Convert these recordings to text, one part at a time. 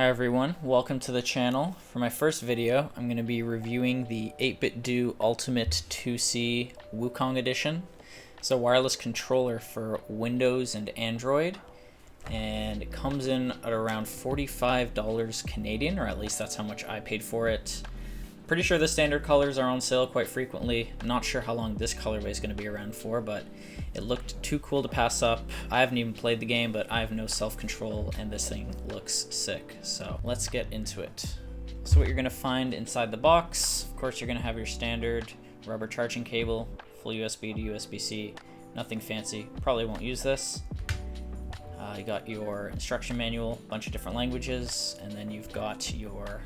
Hi everyone, welcome to the channel. For my first video, I'm going to be reviewing the 8BitDo Ultimate 2C Wukong Edition. It's a wireless controller for Windows and Android, and it comes in at around $45 Canadian, or at least that's how much I paid for it. Pretty sure the standard colors are on sale quite frequently. Not sure how long this colorway is going to be around for, but it looked too cool to pass up. I haven't even played the game, but I have no self-control, and this thing looks sick. So let's get into it. So what you're going to find inside the box, of course, you're going to have your standard rubber charging cable, full USB to USB-C, nothing fancy. Probably won't use this. You got your instruction manual, a bunch of different languages, and then you've got your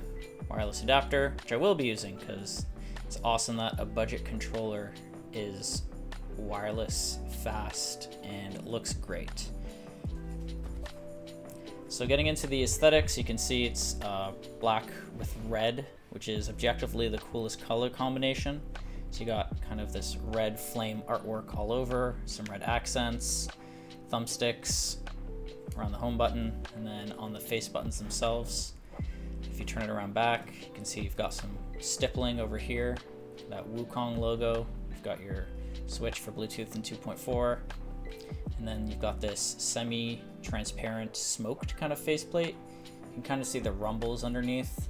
wireless adapter, which I will be using because it's awesome that a budget controller is wireless, fast, and looks great. So getting into the aesthetics, you can see it's black with red, which is objectively the coolest color combination. So you got kind of this red flame artwork all over, some red accents, thumbsticks around the home button, and then on the face buttons themselves. If you turn it around back, you can see you've got some stippling over here, that Wukong logo. You've got your switch for Bluetooth and 2.4, and then you've got this semi-transparent smoked kind of faceplate. You can kind of see the rumbles underneath.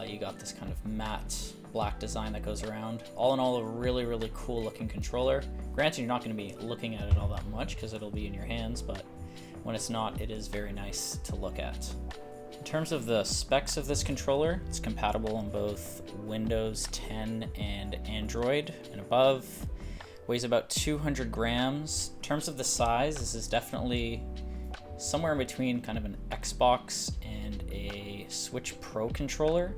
You got this kind of matte black design that goes around. All in all, a really, really cool looking controller. Granted, you're not going to be looking at it all that much because it'll be in your hands, but when it's not, it is very nice to look at. In terms of the specs of this controller, it's compatible on both Windows 10 and Android and above. Weighs about 200 grams. In terms of the size, this is definitely somewhere in between kind of an Xbox and a Switch Pro controller.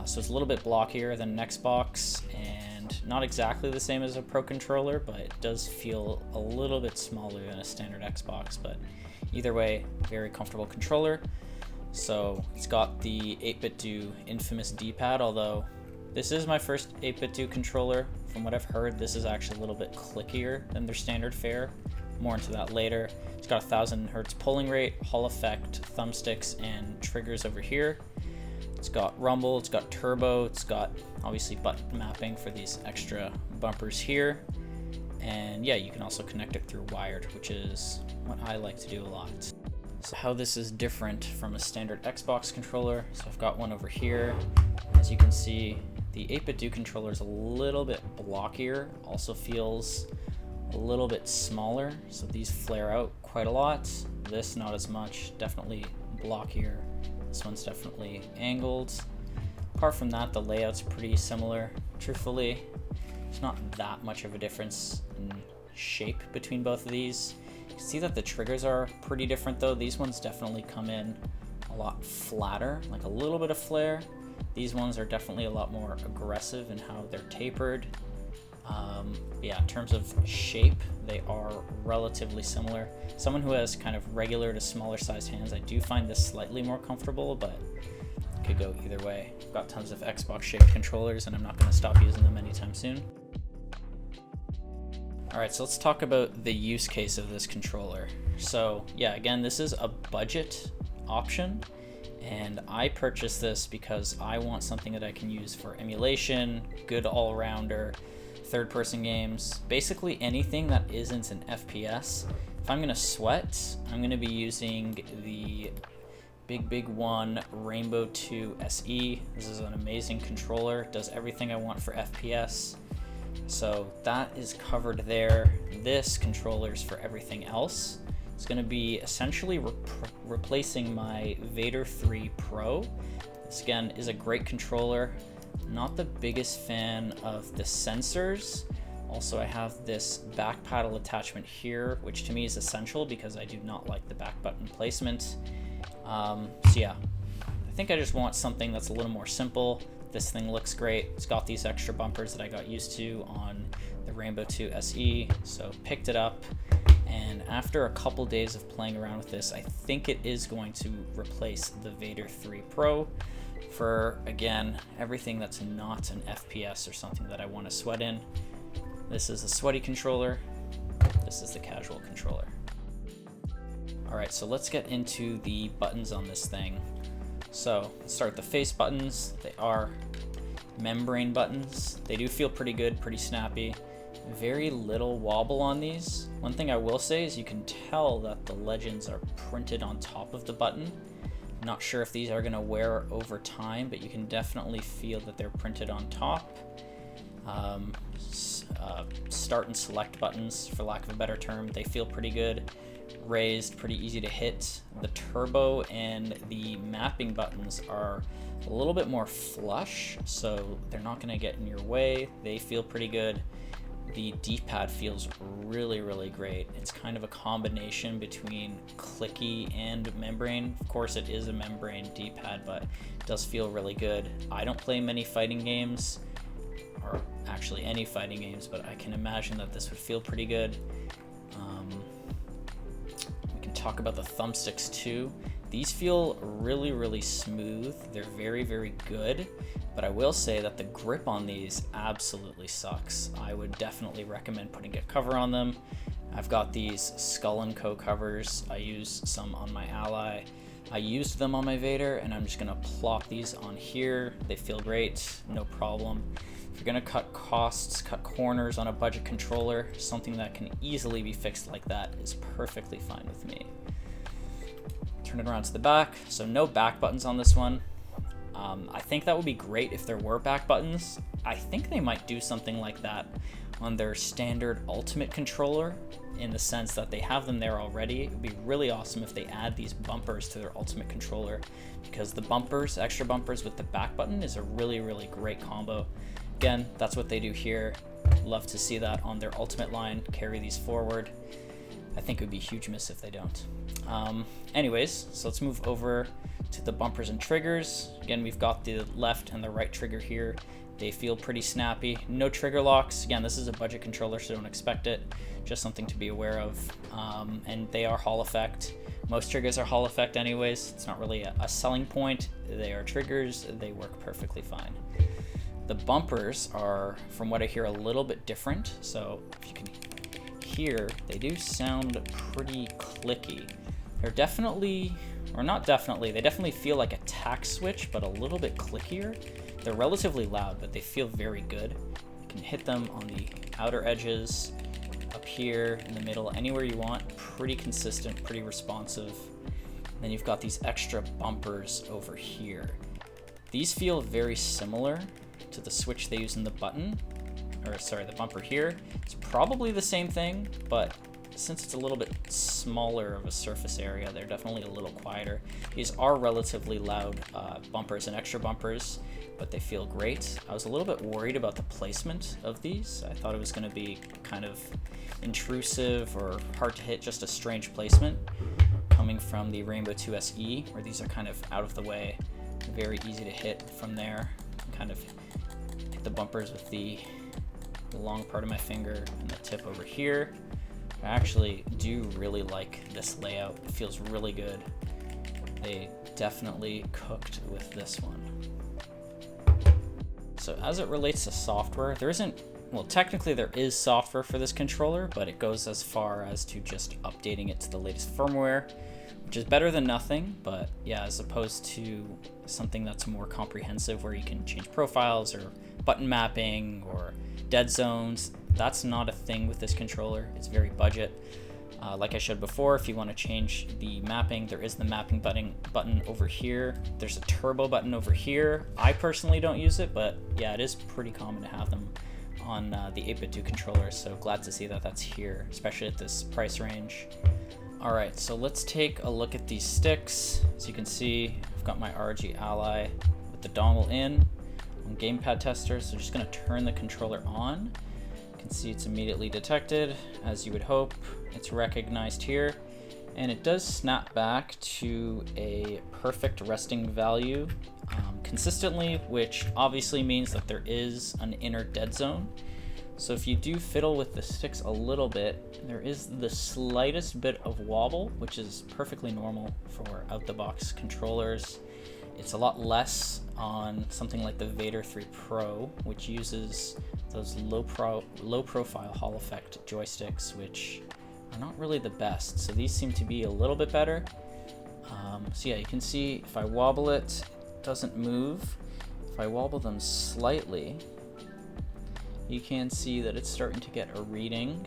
So it's a little bit blockier than an Xbox and not exactly the same as a Pro controller, but it does feel a little bit smaller than a standard Xbox. But either way, very comfortable controller. So it's got the 8BitDo infamous D-pad, although this is my first 8BitDo controller. From what I've heard, this is actually a little bit clickier than their standard fare. More into that later. It's got 1000 Hertz polling rate, Hall effect, thumbsticks, and triggers over here. It's got rumble, it's got turbo, it's got obviously button mapping for these extra bumpers here. And yeah, you can also connect it through wired, which is what I like to do a lot. So how this is different from a standard Xbox controller. So I've got one over here. As you can see, the 8BitDo controller is a little bit blockier, also feels a little bit smaller. So these flare out quite a lot. This not as much, definitely blockier. This one's definitely angled. Apart from that, the layout's pretty similar. Truthfully, there's not that much of a difference in shape between both of these. You can see that the triggers are pretty different though. These ones definitely come in a lot flatter, like a little bit of flare. These ones are definitely a lot more aggressive in how they're tapered. Yeah, in terms of shape, they are relatively similar. Someone who has kind of regular to smaller sized hands, I do find this slightly more comfortable, but it could go either way. I've got tons of Xbox shaped controllers and I'm not going to stop using them anytime soon. Alright, so let's talk about the use case of this controller. So yeah, again, this is a budget option, and I purchased this because I want something that I can use for emulation, good all-rounder, third-person games, basically anything that isn't an FPS. If I'm gonna sweat, I'm gonna be using the big one Rainbow 2 SE. This is an amazing controller, it does everything I want for FPS. So that is covered there. This controller is for everything else. It's going to be essentially replacing my Vader 3 Pro. This again is a great controller. Not the biggest fan of the sensors. Also, I have this back paddle attachment here, which to me is essential because I do not like the back button placement. So yeah, I think I just want something that's a little more simple. This thing looks great. It's got these extra bumpers that I got used to on the Rainbow 2 SE, so picked it up. And after a couple days of playing around with this, I think it is going to replace the Vader 3 Pro for, again, everything that's not an FPS or something that I want to sweat in. This is a sweaty controller. This is the casual controller. All right, so let's get into the buttons on this thing. So let's start with the face buttons. They are membrane buttons. They do feel pretty good, pretty snappy. Very little wobble on these. One thing I will say is you can tell that the legends are printed on top of the button. Not sure if these are going to wear over time, but you can definitely feel that they're printed on top. Start and select buttons, for lack of a better term, they feel pretty good. Raised, pretty easy to hit. The turbo and the mapping buttons are a little bit more flush, so they're not going to get in your way. They feel pretty good. The D-pad feels really, really great. It's kind of a combination between clicky and membrane. Of course, it is a membrane D-pad, but it does feel really good. I don't play many fighting games, or actually any fighting games, but I can imagine that this would feel pretty good. We can talk about the thumbsticks too. These feel really, really smooth. They're very, very good. But I will say that the grip on these absolutely sucks. I would definitely recommend putting a cover on them. I've got these Skull & Co covers. I use some on my Ally. I used them on my Vader, and I'm just gonna plop these on here. They feel great, no problem. If you're gonna cut costs, cut corners on a budget controller, something that can easily be fixed like that is perfectly fine with me. Turn it around to the back. So no back buttons on this one. I think that would be great if there were back buttons. I think they might do something like that on their standard Ultimate controller, in the sense that they have them there already. It would be really awesome if they add these bumpers to their Ultimate controller, because the bumpers, extra bumpers with the back button, is a really, really great combo. Again, that's what they do here. Love to see that on their Ultimate line, carry these forward. I think it would be a huge miss if they don't. Anyways, so let's move over to the bumpers and triggers. Again, we've got the left and the right trigger here. They feel pretty snappy. No trigger locks. Again, this is a budget controller, so don't expect it. Just something to be aware of. And they are Hall effect. Most triggers are Hall effect anyways. It's not really a selling point. They are triggers. They work perfectly fine. The bumpers are, from what I hear, a little bit different. So if you can hear, they do sound pretty clicky. They're definitely, or not definitely, they definitely feel like a tack switch, but a little bit clickier. They're relatively loud, but they feel very good. You can hit them on the outer edges, up here, in the middle, anywhere you want. Pretty consistent, pretty responsive. And then you've got these extra bumpers over here. These feel very similar to the switch they use in the button, or sorry, the bumper here. It's probably the same thing, but since it's a little bit smaller of a surface area, they're definitely a little quieter. These are relatively loud bumpers and extra bumpers, but they feel great. I was a little bit worried about the placement of these. I thought it was going to be kind of intrusive or hard to hit, just a strange placement coming from the Rainbow 2 SE, where these are kind of out of the way, very easy to hit from there. Kind of hit the bumpers with the long part of my finger and the tip over here. I actually do really like this layout. It feels really good. They definitely cooked with this one. So as it relates to software, there isn't, well, technically there is software for this controller, but it goes as far as to just updating it to the latest firmware, which is better than nothing. But yeah, as opposed to something that's more comprehensive where you can change profiles or button mapping or dead zones, that's not a thing with this controller. It's very budget. Like I showed before, if you want to change the mapping, there is the mapping button over here. There's a turbo button over here. I personally don't use it, but yeah, it is pretty common to have them on the 8BitDo controller, so glad to see that that's here, especially at this price range. All right, so let's take a look at these sticks. As you can see, I've got my ROG Ally with the dongle in on gamepad tester, so just gonna turn the controller on. You can see it's immediately detected, as you would hope. It's recognized here, and it does snap back to a perfect resting value consistently, which obviously means that there is an inner dead zone. So if you do fiddle with the sticks a little bit, there is the slightest bit of wobble, which is perfectly normal for out-the-box controllers. It's a lot less on something like the Vader 3 Pro, which uses those low profile Hall effect joysticks, which are not really the best. So these seem to be a little bit better. So yeah, you can see if I wobble it, it doesn't move. If I wobble them slightly, you can see that it's starting to get a reading.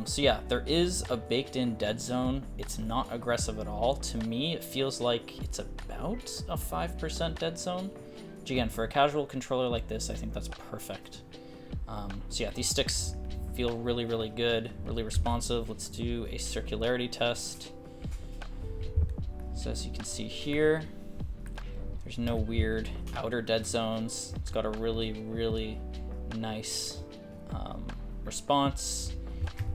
So yeah, there is a baked in dead zone. It's not aggressive at all. To me, it feels like it's about a 5% dead zone, which again, for a casual controller like this, I think that's perfect. So yeah, these sticks feel really, really good, really responsive. Let's do a circularity test. So as you can see here, there's no weird outer dead zones. It's got a really, really nice response,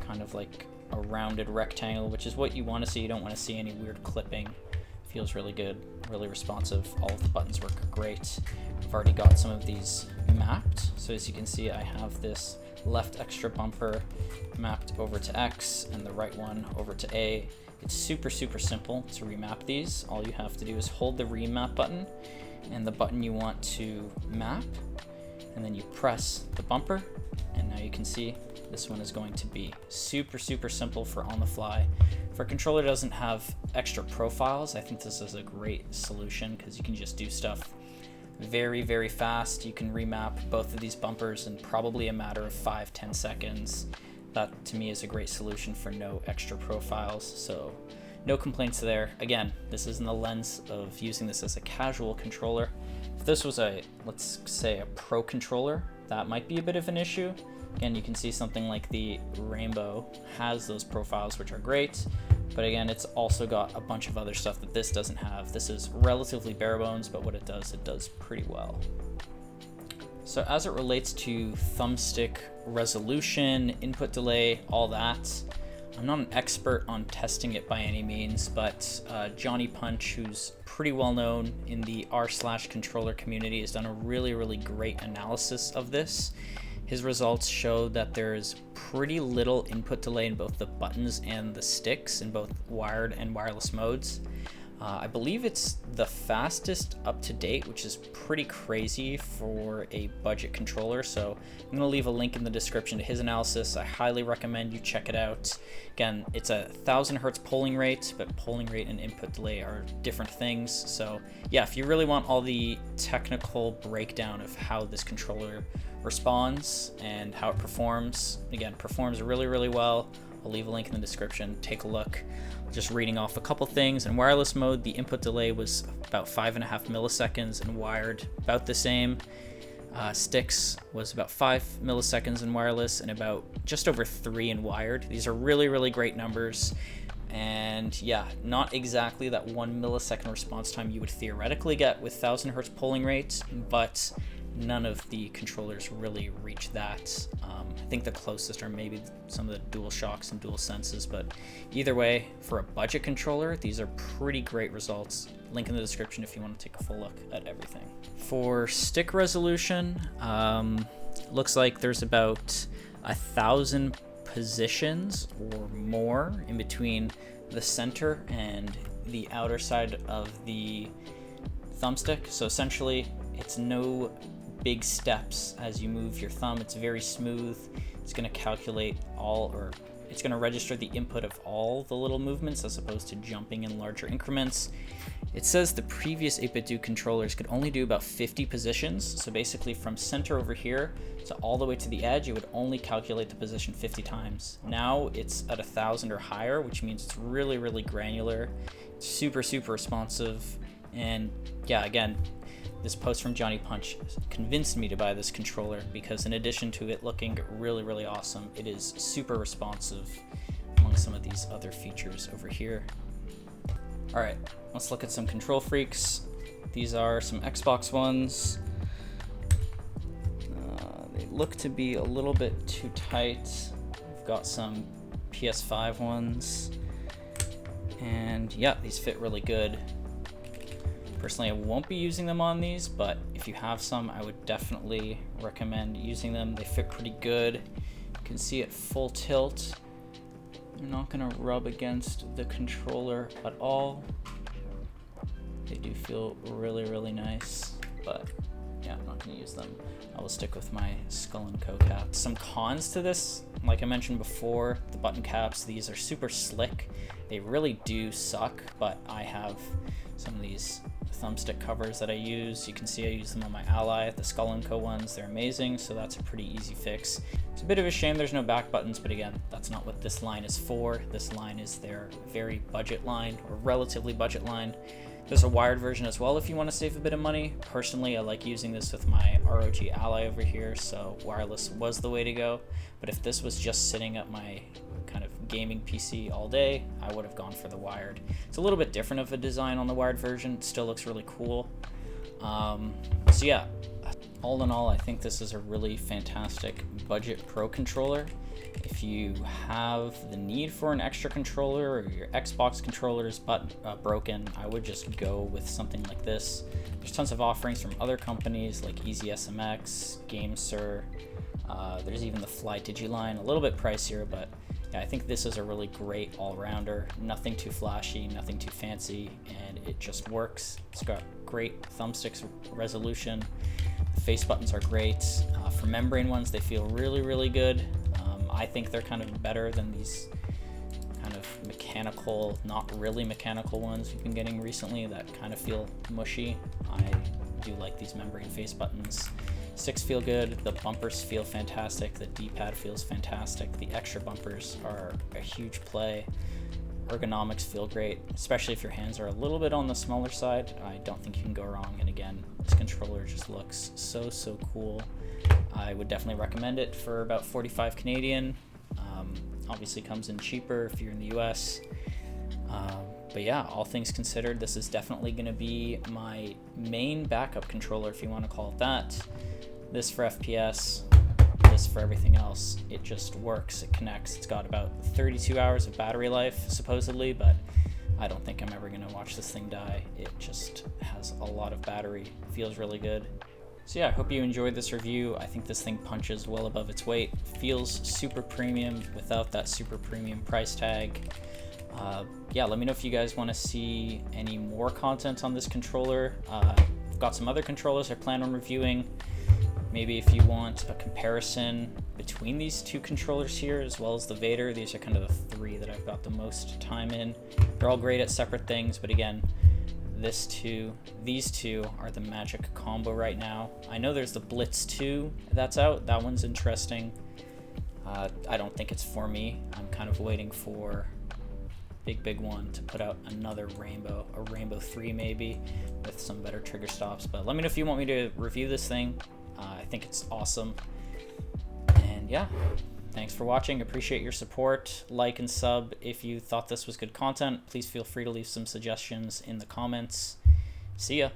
kind of like a rounded rectangle, which is what you want to see. You don't want to see any weird clipping. Feels really good, really responsive. All of the buttons work great. I've already got some of these mapped. So as you can see, I have this left extra bumper mapped over to X and the right one over to A. It's super, super simple to remap these. All you have to do is hold the remap button and the button you want to map, and then you press the bumper, and now you can see this one is going to be super, super simple for on the fly. For a controller that doesn't have extra profiles, I think this is a great solution because you can just do stuff very, very fast. You can remap both of these bumpers in probably a matter of 5-10 seconds. That to me is a great solution for no extra profiles, so no complaints there. Again, this is in the lens of using this as a casual controller. If this was a, let's say, a pro controller, that might be a bit of an issue. Again, you can see something like the Rainbow has those profiles, which are great, but again, it's also got a bunch of other stuff that this doesn't have. This is relatively bare bones, but what it does pretty well. So as it relates to thumbstick resolution, input delay, all that, I'm not an expert on testing it by any means, but Johnny Punch, who's pretty well known in the r/controller community, has done a really, really great analysis of this. His results show that there's pretty little input delay in both the buttons and the sticks in both wired and wireless modes. I believe it's the fastest up to date, which is pretty crazy for a budget controller. So I'm going to leave a link in the description to his analysis. I highly recommend you check it out. Again, it's a 1000 hertz polling rate, but polling rate and input delay are different things. So yeah, if you really want all the technical breakdown of how this controller responds and how it performs, again, performs really, really well. I'll leave a link in the description. Take a look. Just reading off a couple things. In wireless mode, the input delay was about 5.5 milliseconds, and wired about the same. Sticks was about 5 milliseconds in wireless and about just over 3 in wired. These are really, really great numbers. And yeah, not exactly that 1 millisecond response time you would theoretically get with 1000 hertz polling rates, but none of the controllers really reach that. I think the closest are maybe some of the Dual Shocks and Dual Senses, but either way, for a budget controller, these are pretty great results. Link in the description if you want to take a full look at everything. For stick resolution, looks like there's about 1,000 positions or more in between the center and the outer side of the thumbstick. So essentially, it's no big steps as you move your thumb. It's very smooth. It's going to calculate all, or it's going to register the input of all the little movements as opposed to jumping in larger increments. It says the previous 8BitDo controllers could only do about 50 positions. So basically from center over here to all the way to the edge, it would only calculate the position 50 times. Now it's at 1,000 or higher, which means it's really, really granular, super, super responsive. And yeah, again, this post from Johnny Punch convinced me to buy this controller because in addition to it looking really, really awesome, it is super responsive among some of these other features over here. All right, let's look at some control freaks. These are some Xbox ones. They look to be a little bit too tight. We've got some PS5 ones. And yeah, these fit really good. Personally, I won't be using them on these, but if you have some, I would definitely recommend using them. They fit pretty good. You can see at full tilt. They're not going to rub against the controller at all. They do feel really, really nice, but Yeah, I'm not going to use them. I will stick with my Skull & Co cap. Some cons to this, like I mentioned before, the button caps, these are super slick. They really do suck, but I have some of these thumbstick covers that I use. You can see I use them on my Ally, the Skull & Co ones. They're amazing, so that's a pretty easy fix. It's a bit of a shame there's no back buttons, but again, that's not what this line is for. This line is their very budget line, or relatively budget line. There's a wired version as well if you want to save a bit of money. Personally, I like using this with my ROG Ally over here, so wireless was the way to go. But if this was just sitting at my kind of gaming PC all day, I would have gone for the wired. It's a little bit different of a design on the wired version. It still looks really cool. So yeah, all in all, I think this is a really fantastic budget pro controller. If you have the need for an extra controller, or your Xbox controller is broken, I would just go with something like this. There's tons of offerings from other companies like EasySMX, GameSir. There's even the Fly Digiline, a little bit pricier, but yeah, I think this is a really great all-rounder. Nothing too flashy, nothing too fancy, and it just works. It's got great thumbsticks resolution. The face buttons are great. For membrane ones, they feel really, really good. I think they're kind of better than these kind of mechanical, not really mechanical ones we've been getting recently that kind of feel mushy. I do like these membrane face buttons. Sticks feel good, the bumpers feel fantastic, the D-pad feels fantastic, the extra bumpers are a huge play. Ergonomics feel great, especially if your hands are a little bit on the smaller side. I don't think you can go wrong, and again, this controller just looks so cool. I would definitely recommend it for about 45 Canadian. Obviously comes in cheaper if you're in the US. But yeah, all things considered, this is definitely going to be my main backup controller, if you want to call it that. This for FPS, this for everything else. It just works, it connects. It's got about 32 hours of battery life, supposedly, but I don't think I'm ever going to watch this thing die. It just has a lot of battery, feels really good. So yeah, I hope you enjoyed this review. I think this thing punches well above its weight, feels super premium without that super premium price tag. Yeah, let me know if you guys want to see any more content on this controller. I've got some other controllers I plan on reviewing. Maybe if you want a comparison between these two controllers here, as well as the Vader. These are kind of the three that I've got the most time in. They're all great at separate things, but again, these two are the magic combo right now. I know there's the Blitz 2 that's out. That one's interesting. I don't think it's for me. I'm kind of waiting for Big One to put out another Rainbow, a Rainbow 3 maybe, with some better trigger stops. But let me know if you want me to review this thing. I think it's awesome. And yeah, thanks for watching. Appreciate your support. Like and sub if you thought this was good content. Please feel free to leave some suggestions in the comments. See ya.